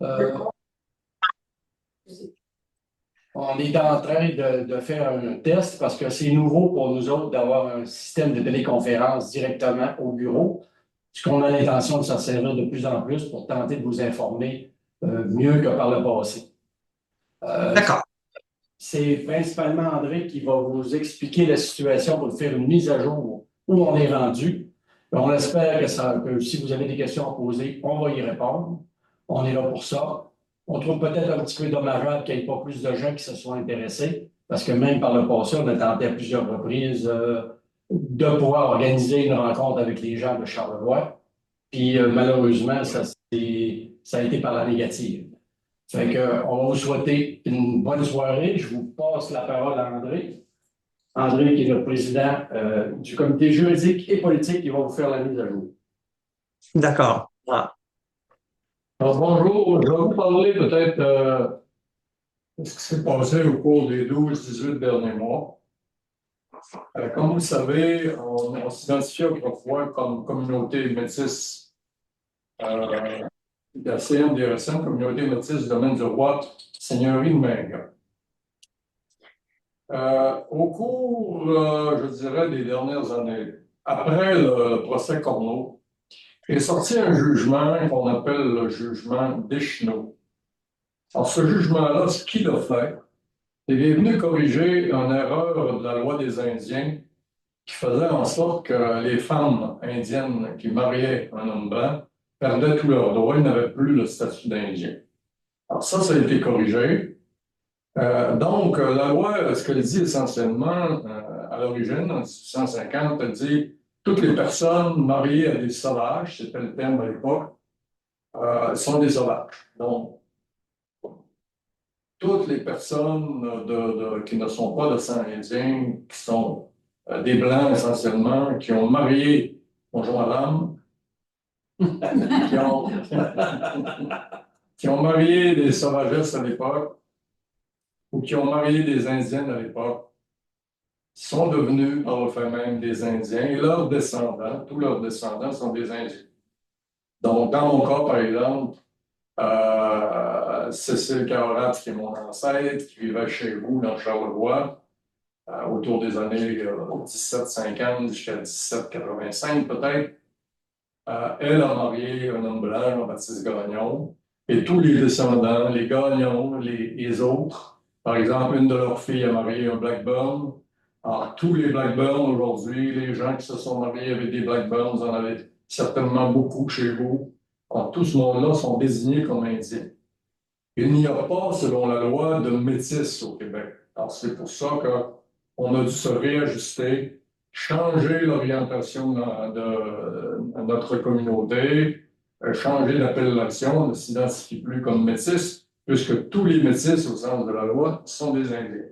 Euh, on est en train de faire un test parce que c'est nouveau pour nous autres d'avoir un système de téléconférence directement au bureau. Puisqu'on a l'intention de s'en servir de plus en plus pour tenter de vous informer mieux que par le passé. Euh, D'accord. c'est principalement André qui va vous expliquer la situation pour faire une mise à jour où on est rendu. On espère que si vous avez des questions à poser, on va y répondre. On est là pour ça. On trouve peut-être un petit peu dommageable qu'il n'y ait pas plus de gens qui se soient intéressés, parce que même par le passé, on a tenté à plusieurs reprises de pouvoir organiser une rencontre avec les gens de Charlevoix. Puis malheureusement, ça a été par la négative. Fait que, on va vous souhaiter une bonne soirée. Je vous passe la parole à André. André, qui est le président du comité juridique et politique, qui va vous faire la mise à jour. D'accord. Ah. Alors, bonjour, je vais vous parler peut-être de ce qui s'est passé au cours des 12-18 derniers mois. Comme vous le savez, on s'identifiait autrefois comme communauté métisse de la CNDRSM, communauté métisse du domaine du roi, Seigneurie de Maigre. Au cours, je dirais, des dernières années, après le procès Corneau, est sorti un jugement qu'on appelle le jugement Deschenaux. Alors, ce jugement-là, ce qu'il a fait, il est venu corriger une erreur de la loi des Indiens qui faisait en sorte que les femmes indiennes qui mariaient un homme blanc perdaient tous leurs droits, ils n'avaient plus le statut d'Indien. Alors ça a été corrigé. La loi, ce qu'elle dit essentiellement, à l'origine, en 1850, elle dit toutes les personnes mariées à des sauvages, c'était le terme à l'époque, sont des sauvages. Donc, toutes les personnes qui ne sont pas de sang indien, qui sont des Blancs essentiellement, qui ont marié, bonjour madame, qui ont, qui ont marié des sauvagesses à l'époque, ou qui ont marié des Indiennes à l'époque, sont devenus par le fait même des Indiens, et leurs descendants, tous leurs descendants sont des Indiens. Donc, dans mon cas, par exemple, Cécile Carolat, qui est mon ancêtre, qui vivait chez vous dans Charlevoix, autour des années 1750 jusqu'à 1785 peut-être. Elle a marié un homme blanc, Jean-Baptiste Gagnon, et tous les descendants, les Gagnons, les autres, par exemple, une de leurs filles a marié un Blackburn. Alors, tous les Blackburns aujourd'hui, les gens qui se sont mariés avec des Blackburns, vous en avez certainement beaucoup chez vous. Alors, tout ce monde-là sont désignés comme Indiens. Il n'y a pas, selon la loi, de métis au Québec. Alors, c'est pour ça qu'on a dû se réajuster, changer l'orientation de notre communauté, changer d'appellation, on ne s'identifie plus comme métis, puisque tous les métis, au sens de la loi, sont des Indiens.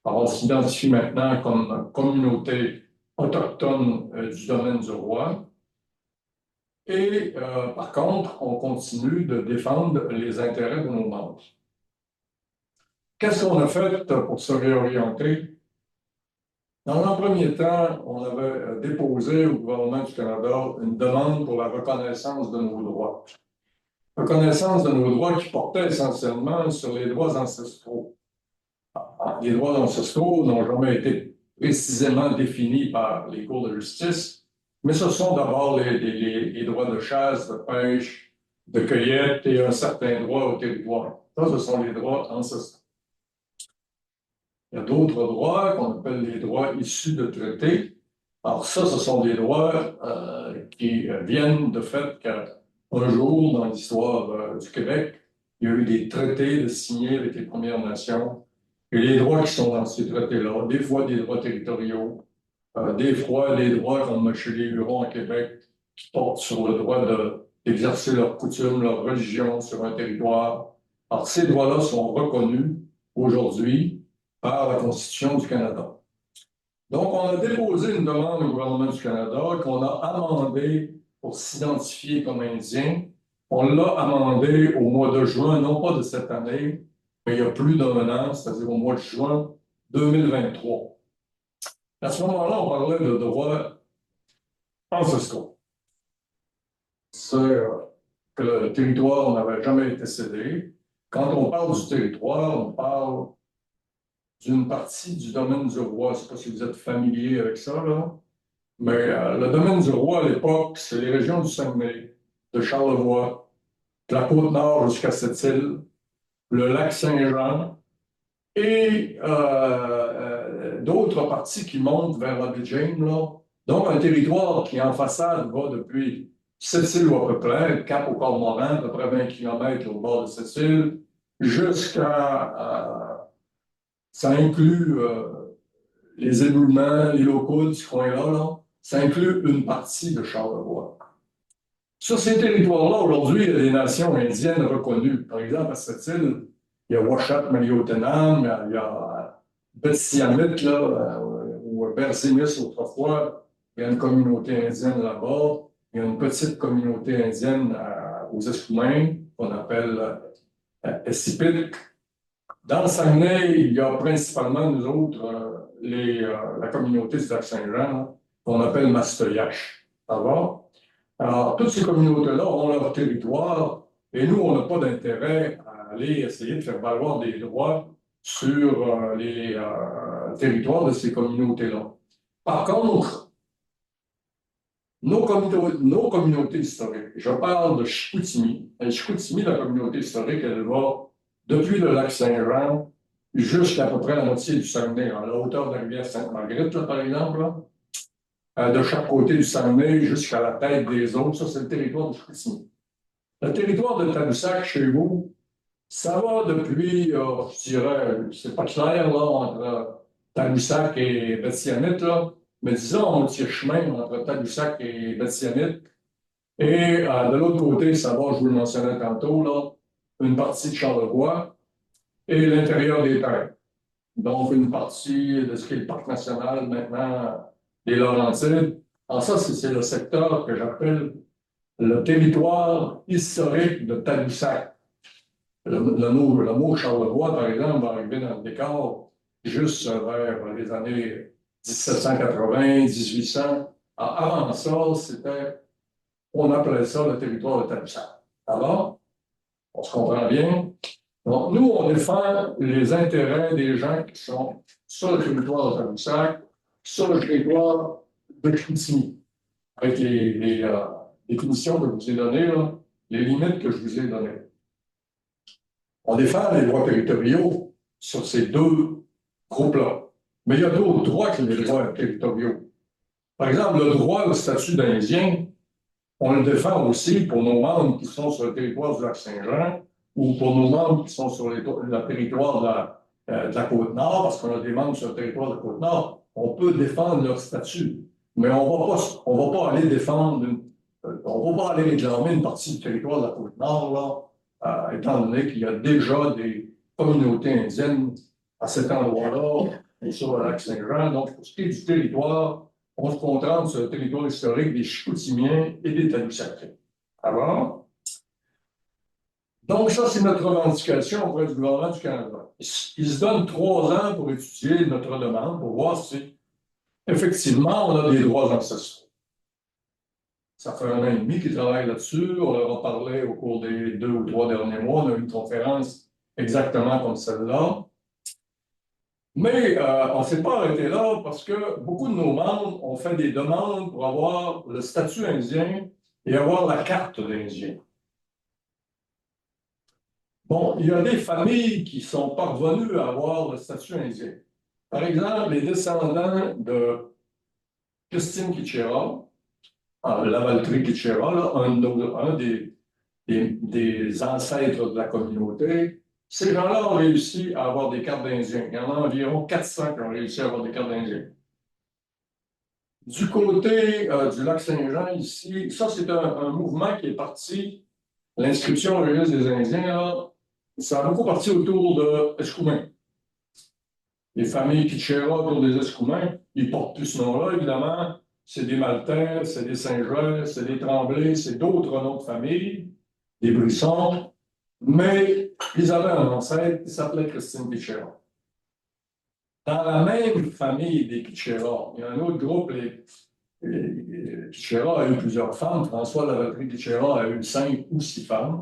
Alors, on s'identifie maintenant comme communauté autochtone du domaine du roi. Et par contre, on continue de défendre les intérêts de nos membres. Qu'est-ce qu'on a fait pour se réorienter? Dans un premier temps, on avait déposé au gouvernement du Canada une demande pour la reconnaissance de nos droits. Reconnaissance de nos droits qui portait essentiellement sur les droits ancestraux. Les droits ancestraux n'ont jamais été précisément définis par les cours de justice, mais ce sont d'abord les droits de chasse, de pêche, de cueillette et un certain droit au territoire. Ça, ce sont les droits ancestraux. Il y a d'autres droits qu'on appelle les droits issus de traités. Alors ça, ce sont des droits qui viennent de fait qu'un jour, dans l'histoire du Québec, il y a eu des traités signés avec les Premières Nations. Et les droits qui sont dans ces traités-là, des fois des droits territoriaux, des fois des droits comme chez les Hurons à Québec, qui portent sur le droit d'exercer leurs coutumes, leur religion sur un territoire. Alors ces droits-là sont reconnus aujourd'hui par la Constitution du Canada. Donc, on a déposé une demande au gouvernement du Canada qu'on a amendée pour s'identifier comme Indien. On l'a amendée au mois de juin, non pas de cette année, mais il y a plus d'un an, c'est-à-dire au mois de juin 2023. À ce moment-là, on parlait de droits ancestraux. C'est que le territoire n'avait jamais été cédé. Quand on parle du territoire, on parle d'une partie du domaine du roi. Je ne sais pas si vous êtes familier avec ça, là. Mais le domaine du roi à l'époque, c'est les régions du Saguenay, de Charlevoix, de la Côte-Nord jusqu'à Sept-Îles, le lac Saint-Jean et d'autres parties qui montent vers la baie James, là. Donc, un territoire qui, en façade, va depuis Sept-Îles ou à peu près, Cap au Cormoran, à peu près 20 km au bord de Sept-Îles, jusqu'à... ça inclut les éboulements, les locaux de ce coin-là, là. Ça inclut une partie de Charlevoix. Sur ces territoires-là, aujourd'hui, il y a des nations indiennes reconnues. Par exemple, à cette île, il y a Washat Maliotenam, il y a Betsiamit, là, ou Berzimis autrefois. Il y a une communauté indienne là-bas. Il y a une petite communauté indienne aux Escoumins, qu'on appelle Essipit. Dans le Saguenay, il y a principalement, nous autres, la communauté du lac Saint-Jean, qu'on appelle Mastoyache. Ça va? Alors, toutes ces communautés-là ont leur territoire et nous, on n'a pas d'intérêt à aller essayer de faire valoir des droits sur les territoires de ces communautés-là. Par contre, nos communautés historiques, je parle de Chicoutimi. Chicoutimi, la communauté historique, elle va depuis le lac Saint-Jean jusqu'à peu près la moitié du Saguenay, à la hauteur de la rivière Sainte-Marguerite, là, par exemple, là. De chaque côté du Saguenay jusqu'à la tête des autres. Ça, c'est le territoire de Chicoutimi. Le territoire de Tadoussac, chez vous, ça va depuis, je dirais, c'est pas clair, là, entre Tadoussac et Betsiamit, là, mais disons, on tire chemin entre Tadoussac et Betsiamit. Et de l'autre côté, ça va, je vous le mentionnais tantôt, là, une partie de Charlevoix et l'intérieur des terres. Donc, une partie de ce qui est le parc national maintenant des Laurentides. Alors ça, c'est le secteur que j'appelle le territoire historique de Tadoussac. Le mot Charlevoix, par exemple, va arriver dans le décor juste vers les années 1780, 1800. Alors, avant ça, on appelait ça le territoire de Tadoussac. Alors, on se comprend bien. Donc, nous, on défend les intérêts des gens qui sont sur le territoire de Tadoussac, sur le territoire de Chicoutimi, avec les définitions que je vous ai données, là, les limites que je vous ai données. On défend les droits territoriaux sur ces deux groupes-là. Mais il y a d'autres droits que les droits territoriaux. Par exemple, le droit au statut d'Indien, on le défend aussi pour nos membres qui sont sur le territoire du lac Saint-Jean ou pour nos membres qui sont sur le territoire de la Côte-Nord, parce qu'on a des membres sur le territoire de la Côte-Nord. On peut défendre leur statut, mais on va pas aller défendre, on va pas aller réclamer une partie du territoire de la Côte-Nord, là, étant donné qu'il y a déjà des communautés indiennes à cet endroit-là, et sur le lac Saint-Jean. Donc, pour ce qui est du territoire, on se concentre sur le territoire historique des Chicoutimiens et des Tadoussaciens. Alors, donc ça, c'est notre revendication auprès du gouvernement du Canada. Il se donne 3 ans pour étudier notre demande, pour voir si, effectivement, on a des droits ancestraux. Ça fait 1 an et demi qu'ils travaillent là-dessus. On leur a parlé au cours des 2 ou 3 derniers mois. On a eu une conférence exactement comme celle-là. Mais on ne s'est pas arrêté là parce que beaucoup de nos membres ont fait des demandes pour avoir le statut indien et avoir la carte d'Indien. Bon, il y a des familles qui sont parvenues à avoir le statut indien. Par exemple, les descendants de Christine Kitchera, Lavaltrie Kitchera, un des ancêtres de la communauté. Ces gens-là ont réussi à avoir des cartes d'Indiens. Il y en a environ 400 qui ont réussi à avoir des cartes d'Indiens. Du côté du lac Saint-Jean, ici, ça, c'est un mouvement qui est parti, l'inscription au registre des Indiens, là, ça a beaucoup parti autour de Escoumins. Les familles Kitchera autour des Escoumins, ils portent plus ce nom-là, évidemment. C'est des Maltais, c'est des Saint-Jean, c'est des Tremblay, c'est d'autres noms de famille, des Brissons. Mais ils avaient un ancêtre qui s'appelait Christine Kitchera. Dans la même famille des Kitchera, il y a un autre groupe, Pichera a eu plusieurs femmes. François Lavatrie Pichera a eu 5 ou 6 femmes.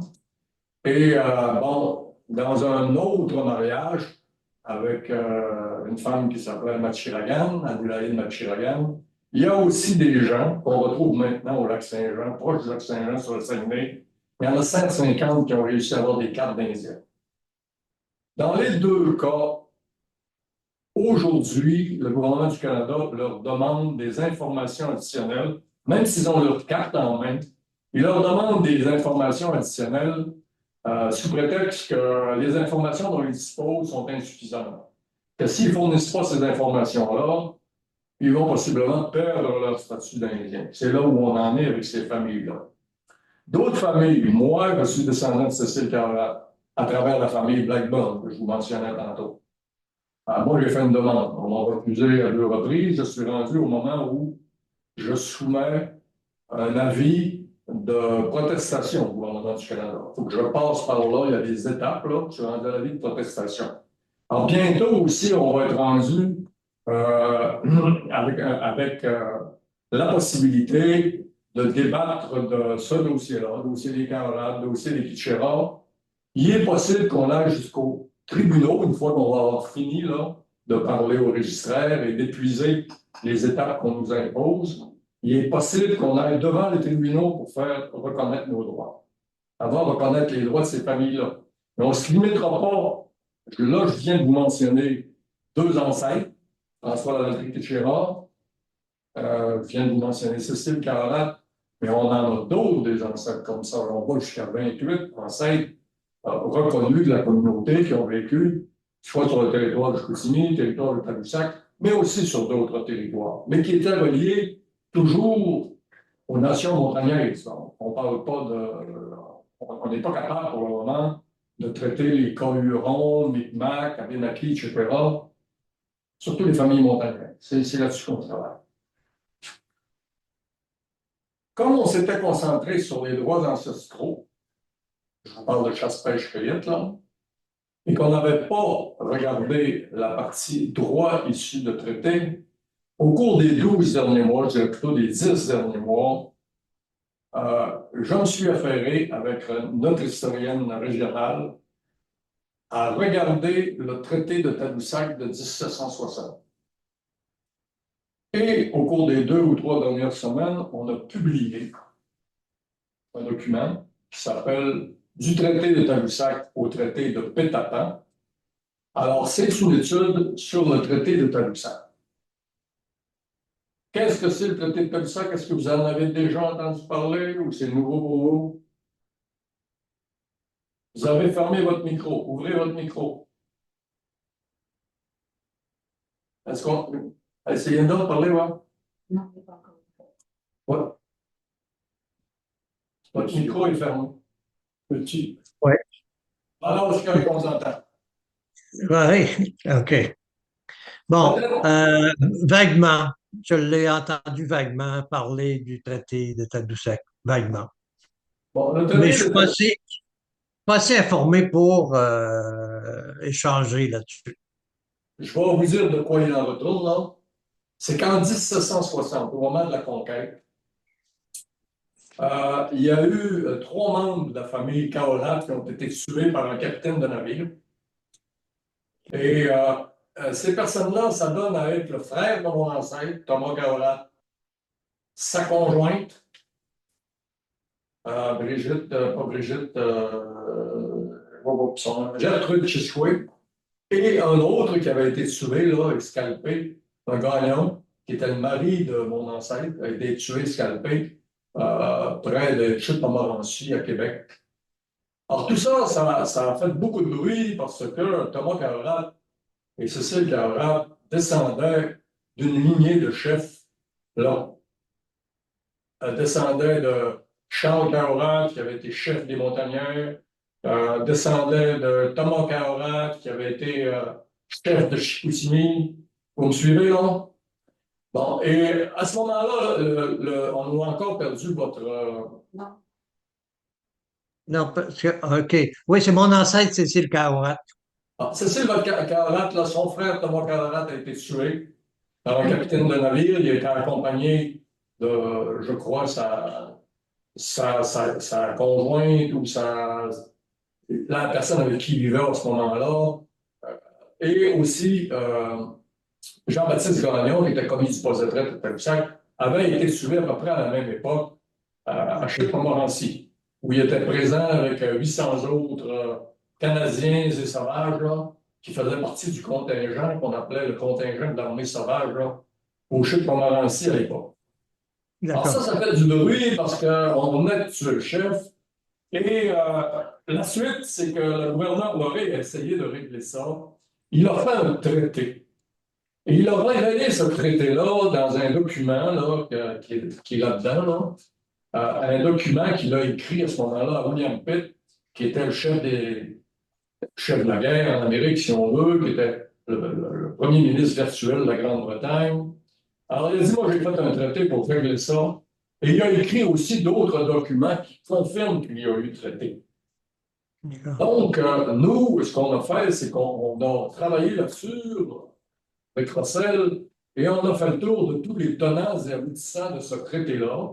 Et bon, dans un autre mariage, avec une femme qui s'appelait Matchiragan, Adélaïde Matchiragan, il y a aussi des gens qu'on retrouve maintenant au lac Saint-Jean, proche du lac Saint-Jean sur le Saguenay. Il y en a 150 qui ont réussi à avoir des cartes d'Indiens. Dans les deux cas, aujourd'hui, le gouvernement du Canada leur demande des informations additionnelles, même s'ils ont leur carte en main, ils leur demandent des informations additionnelles sous prétexte que les informations dont ils disposent sont insuffisantes. Que s'ils ne fournissent pas ces informations-là, ils vont possiblement perdre leur statut d'Indien. C'est là où on en est avec ces familles-là. D'autres familles, moi, je suis descendant de Cécile Carlat, à travers la famille Blackburn, que je vous mentionnais tantôt. Alors, moi, j'ai fait une demande. On m'a refusé à 2 reprises. Je suis rendu au moment où je soumets un avis de protestation au gouvernement du Canada. Il faut que je passe par là. Il y a des étapes, là. Je suis rendu à l'avis de protestation. Alors, bientôt aussi, on va être rendu avec la possibilité de débattre de ce dossier-là, le dossier des Carottes, le dossier des Pichera. Il est possible qu'on aille jusqu'aux tribunaux, une fois qu'on va avoir fini là, de parler aux registraires et d'épuiser les étapes qu'on nous impose. Il est possible qu'on aille devant les tribunaux pour faire reconnaître nos droits, avant de reconnaître les droits de ces familles-là. Mais on ne se limitera pas. Là, je viens de vous mentionner 2 ancêtres, François Lavatrie Pichera, je viens de vous mentionner Cécile Carlat, mais on en a d'autres des ancêtres comme ça. On va jusqu'à 28 ancêtres reconnus de la communauté qui ont vécu, soit sur le territoire de Chicoutimi, le territoire de Tadoussac, mais aussi sur d'autres territoires, mais qui étaient reliés toujours aux nations montagnaises. On parle pas de. On n'est pas capable pour le moment de traiter les Cas-Hurons, Micmac, Abénaquis, etc., surtout les familles montagnaises. C'est là-dessus qu'on travaille. Comme on s'était concentré sur les droits ancestraux, je vous parle de chasse-pêche-cueillette, là, et qu'on n'avait pas regardé la partie droit issu de traité, au cours des 12 derniers mois, je dirais plutôt des 10 derniers mois, je me suis affairé avec notre historienne régionale à regarder le traité de Tadoussac de 1760. Et au cours des 2 ou 3 dernières semaines, on a publié un document qui s'appelle Du traité de Tadoussac au traité de Pétapan. Alors, c'est une étude sur le traité de Tadoussac. Qu'est-ce que c'est le traité de Tadoussac? Est-ce que vous en avez déjà entendu parler ou c'est nouveau pour vous? Vous avez fermé votre micro. Ouvrez votre micro. Est-ce qu'on. Essayez donc de parler, ouais? Non, c'est pas encore. Ouais. Votre micro est fermé. Petit. Oui. Alors, je crois qu'on s'entend. Oui, OK. Bon, vaguement, je l'ai entendu vaguement parler du traité de Tadoussac, vaguement. Bon, le Mais traité je suis de Tadoussac. pas assez informé pour échanger là-dessus. Je vais vous dire de quoi il en retourne, là. C'est qu'en 1760, au moment de la conquête, il y a eu 3 membres de la famille Kaolat qui ont été tués par un capitaine de navire. Et ces personnes-là, ça donne à être le frère de mon ancêtre, Thomas Kaolat, sa conjointe, Brigitte, pas Brigitte, Gertrude Chisquet, et un autre qui avait été tué, là, escalpé, un gagnon, qui était le mari de mon ancêtre, a été tué, escalpé, près de Chute-Montmorency, à Québec. Alors, tout ça, ça a fait beaucoup de bruit parce que Thomas Kaolat et Cécile Kaolat descendaient d'une lignée de chefs là. Descendaient de Charles Kaolat, qui avait été chef des montagnards, descendait de Thomas Kaolat, qui avait été chef de Chicoutimi. Vous me suivez, là? Bon, et à ce moment-là, on a encore perdu votre. Non. Non, parce que, OK. Oui, c'est mon ancêtre, Cécile Cahorat. Cécile Kaolat, là, son frère Thomas Kaolat a été tué par un capitaine de navire. Il a été accompagné je crois, sa conjointe ou la personne avec qui il vivait à ce moment-là. Et aussi, Jean-Baptiste Gagnon, qui était commis du poste de retraite de Tadoussac, avait été tué à peu près à la même époque à Chute-Montmorency, où il était présent avec 800 autres Canadiens et sauvages là, qui faisaient partie du contingent qu'on appelait le contingent de l'armée sauvage là, au Chute-Montmorency à l'époque. Alors D'accord. ça fait du bruit parce qu'on venait de tuer le chef. Et la suite, c'est que le gouverneur Lauré a essayé de régler ça. Il a fait un traité. Et il a révélé ce traité-là dans un document là, qui est là-dedans, là. Un document qu'il a écrit à ce moment-là à William Pitt, qui était le chef de la guerre en Amérique, si on veut, qui était le premier ministre virtuel de la Grande-Bretagne. Alors, il a dit, moi, j'ai fait un traité pour régler ça. Et il a écrit aussi d'autres documents qui confirment qu'il y a eu traité. D'accord. Donc, nous, ce qu'on a fait, c'est qu'on a travaillé là-dessus avec Russell et on a fait le tour de tous les tenants et aboutissants de ce traité-là.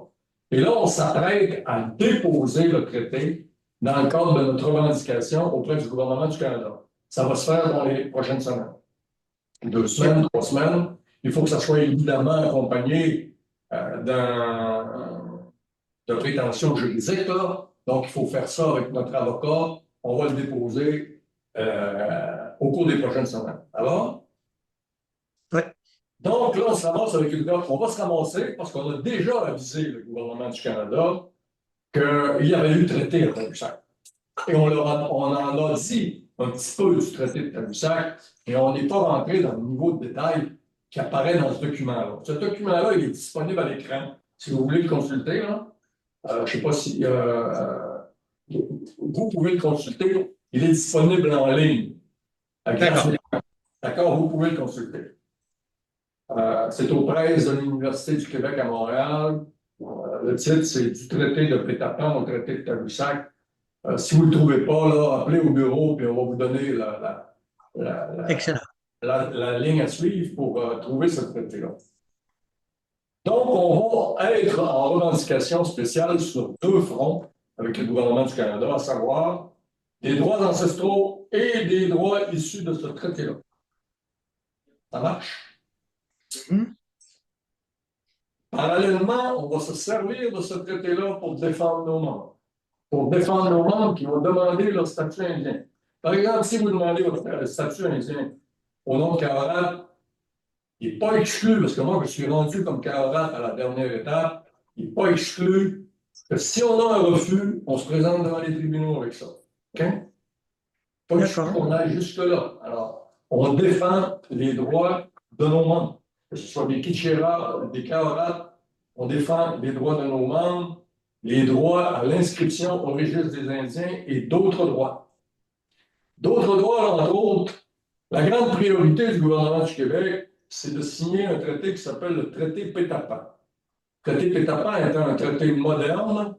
Et là, on s'apprête à déposer le traité dans le cadre de notre revendication auprès du gouvernement du Canada. Ça va se faire dans les prochaines semaines. 2 semaines, 3 semaines. Il faut que ça soit évidemment accompagné de prétention juridique, là. Donc, il faut faire ça avec notre avocat. On va le déposer au cours des prochaines semaines. Alors? Oui. Donc, là, on se ramasse avec une offre. On va se ramasser parce qu'on a déjà avisé le gouvernement du Canada qu'il y avait eu traité à Tadoussac. Et on en a dit un petit peu du traité de Tadoussac, mais on n'est pas rentré dans le niveau de détail qui apparaît dans ce document-là. Ce document-là, il est disponible à l'écran. Si vous voulez le consulter, là, je ne sais pas si vous pouvez le consulter. Il est disponible en ligne. D'accord. D'accord, vous pouvez le consulter. C'est aux presses de l'Université du Québec à Montréal. Le titre, c'est du traité de Pétapan au traité de Tadoussac. Si vous ne le trouvez pas, là, appelez au bureau, puis on va vous donner Excellent. la ligne à suivre pour trouver ce traité-là. Donc, on va être en revendication spéciale sur 2 fronts avec le gouvernement du Canada, à savoir des droits ancestraux et des droits issus de ce traité-là. Ça marche? Parallèlement, on va se servir de ce traité-là pour défendre nos membres. Pour défendre nos membres qui vont demander leur statut indien. Par exemple, si vous demandez votre statut indien au nom de Kaorat, il n'est pas exclu, parce que moi, je suis rendu comme Kaorat à la dernière étape, il n'est pas exclu que si on a un refus, on se présente devant les tribunaux avec ça. OK? Pas exclu qu'on aille jusque-là. Alors, on défend les droits de nos membres. Que ce soit des Kitcheras, des Kaorat, on défend les droits de nos membres, les droits à l'inscription au registre des Indiens et d'autres droits. D'autres droits, entre autres, la grande priorité du gouvernement du Québec, c'est de signer un traité qui s'appelle le traité Pétapan. Le traité Pétapan est un traité moderne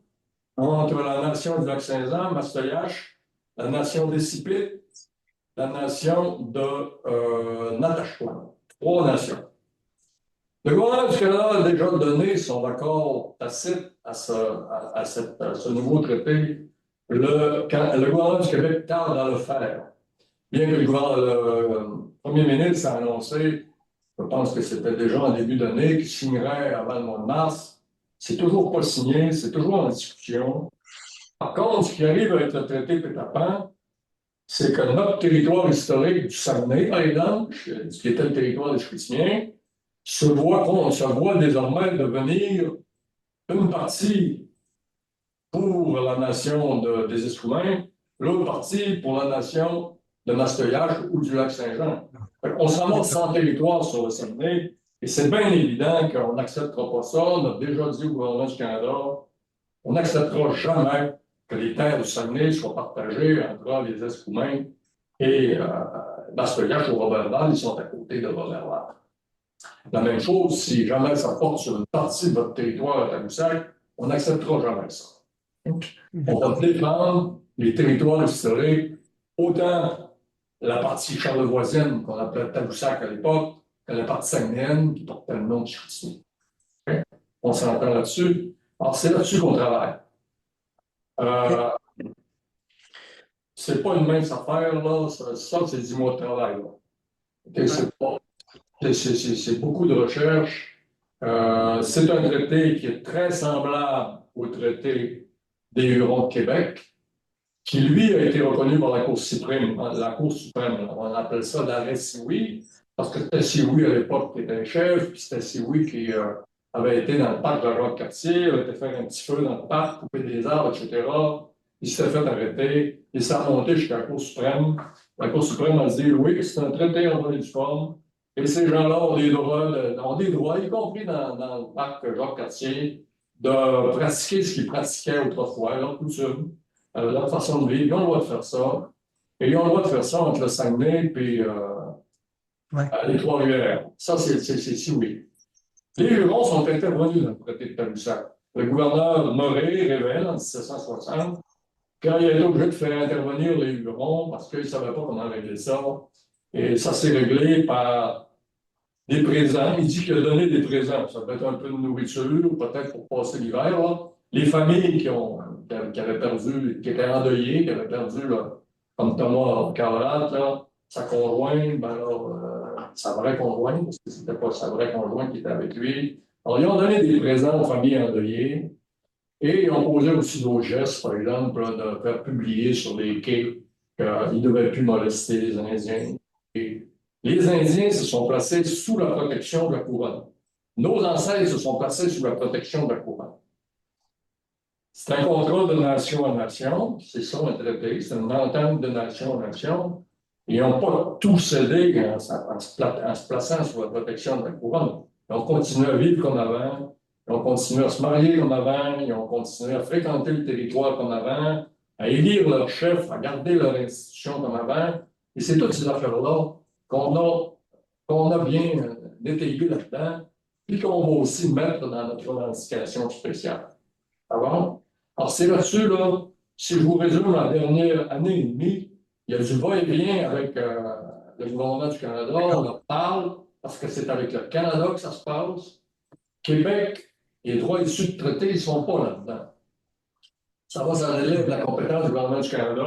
entre la nation du Lac-Saint-Jean, Mastoyache, la nation des Sipites, la nation de Natashquan. 3 nations. Le gouvernement du Canada a déjà donné son accord tacite à ce nouveau traité. Le gouvernement du Québec tarde à le faire. Bien que le premier ministre a annoncé, je pense que c'était déjà en début d'année, qu'il signerait avant le mois de mars. C'est toujours pas signé, c'est toujours en discussion. Par contre, ce qui arrive avec le traité Pétapan, c'est que notre territoire historique du Saguenay, par exemple, qui était le territoire des Chicoutimiens, se voit désormais devenir une partie pour la nation des Escoumins, l'autre partie pour la nation de Mastoyache ou du Lac-Saint-Jean. On se ramasse sans territoire sur le Saguenay, et c'est bien évident qu'on n'acceptera pas ça. On a déjà dit au gouvernement du Canada, on n'acceptera jamais que les terres du Saguenay soient partagées entre les Escoumins et Mastoyache ou Roberval, ils sont à côté de Roberval. La même chose, si jamais ça porte sur une partie de votre territoire à Tadoussac, on n'acceptera jamais ça. On va défendre les territoires historiques, autant la partie charlevoisienne qu'on appelait Tadoussac à l'époque, que la partie saguenayenne qui portait le nom de Chicoutimi. On s'entend là-dessus. Alors, c'est là-dessus qu'on travaille. C'est pas une mince affaire, là. Ça, c'est 10 mois de travail, là. OK, c'est beaucoup de recherche. C'est un traité qui est très semblable au traité des Hurons de Québec, qui, lui, a été reconnu par la Cour suprême. La Cour suprême, on appelle ça l'arrêt Sioui, parce que c'était Sioui à l'époque qui était chef, puis c'était Sioui qui avait été dans le parc de Jacques-Cartier, il avait été faire un petit feu dans le parc, couper des arbres, etc. Il s'était fait arrêter, et ça a monté jusqu'à la Cour suprême. La Cour suprême a dit, oui, c'est un traité en bonne et due forme, et ces gens-là ont des droits, y compris dans le parc Jacques-Cartier, de pratiquer ce qu'ils pratiquaient autrefois, leur coutume, leur façon de vivre. Ils ont le droit de faire ça. Et ils ont le droit de faire ça entre le Saguenay et les Trois-Rivières. Ça, c'est si oui. Les Hurons sont intervenus dans le traité de Tadoussac. Le gouverneur Moré révèle en 1760, quand il a été obligé de faire intervenir les Hurons parce qu'il ne savait pas comment régler ça. Et ça s'est réglé par des présents. Il dit qu'il a donné des présents. Ça peut être un peu de nourriture, peut-être pour passer l'hiver. Les familles qui avaient perdu, qui étaient endeuillées, qui avaient perdu, là, comme Thomas Carrat, sa conjointe, ben sa vraie conjointe, parce que c'était pas sa vraie conjointe qui était avec lui. Alors, ils ont donné des présents aux familles endeuillées et ils ont posé aussi d'autres gestes, par exemple, de faire publier sur les quais qu'ils ne devaient plus molester les Indiens. Et les Indiens se sont placés sous la protection de la couronne. Nos ancêtres se sont placés sous la protection de la couronne. C'est un contrat de nation à nation, c'est ça un traité, c'est une entente de nation à nation. Ils n'ont pas tout cédé en se plaçant sous la protection de la couronne. Ils ont continué à vivre comme avant, ils ont continué à se marier comme avant, ils ont continué à fréquenter le territoire comme avant, à élire leur chef, à garder leur institution comme avant. Et c'est toutes ces affaires-là qu'on a bien détaillées là-dedans, puis qu'on va aussi mettre dans notre revendication spéciale. Alors c'est là-dessus, là, si je vous résume la dernière année et demie, il y a du va-et-vient avec le gouvernement du Canada. On en parle parce que c'est avec le Canada que ça se passe. Québec, les droits issus de traités, ils ne sont pas là-dedans. Ça relève la compétence du gouvernement du Canada.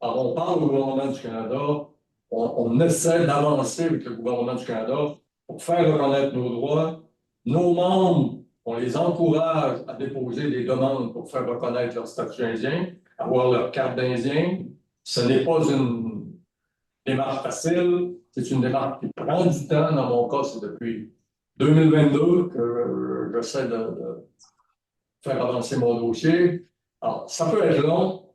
Alors, on parle au gouvernement du Canada. On essaie d'avancer avec le gouvernement du Canada pour faire reconnaître nos droits. Nos membres, on les encourage à déposer des demandes pour faire reconnaître leur statut indien, avoir leur carte d'Indien. Ce n'est pas une démarche facile, c'est une démarche qui prend du temps. Dans mon cas, c'est depuis 2022 que j'essaie de faire avancer mon dossier. Alors, ça peut être long,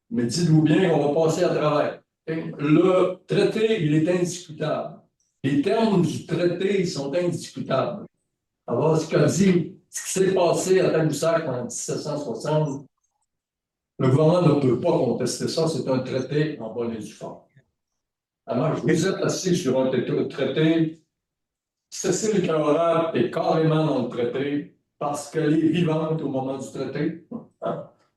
mais dites-vous bien qu'on va passer à travers. Le traité, il est indiscutable. Les termes du traité, ils sont indiscutables. Alors, ce qui s'est passé à Tadoussac en 1760, le gouvernement ne peut pas contester ça, c'est un traité en bonne et due forme. Alors, vous êtes assis sur un traité, Cécile Caroline est carrément dans le traité parce qu'elle est vivante au moment du traité.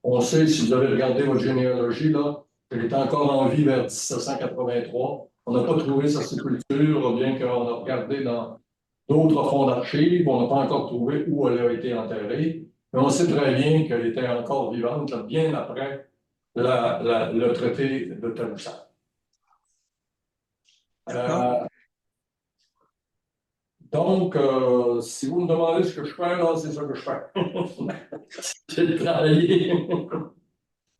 On sait, si vous avez regardé votre généalogie, là, qu'elle est encore en vie vers 1783. On n'a pas trouvé sa sépulture, bien qu'on a regardé dans d'autres fonds d'archives. On n'a pas encore trouvé où elle a été enterrée. Mais on sait très bien qu'elle était encore vivante là, bien après le traité de Tadoussac. Donc, si vous me demandez ce que je fais, là, c'est ça que je fais. C'est de travailler.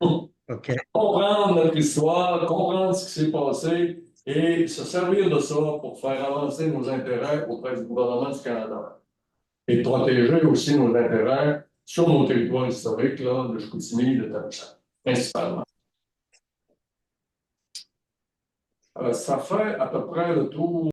OK. Comprendre notre histoire, comprendre ce qui s'est passé et se servir de ça pour faire avancer nos intérêts auprès du gouvernement du Canada. Et protéger aussi nos intérêts sur nos territoires historiques, là, de Chicoutimi et de Tadoussac, principalement. Ça fait à peu près le tour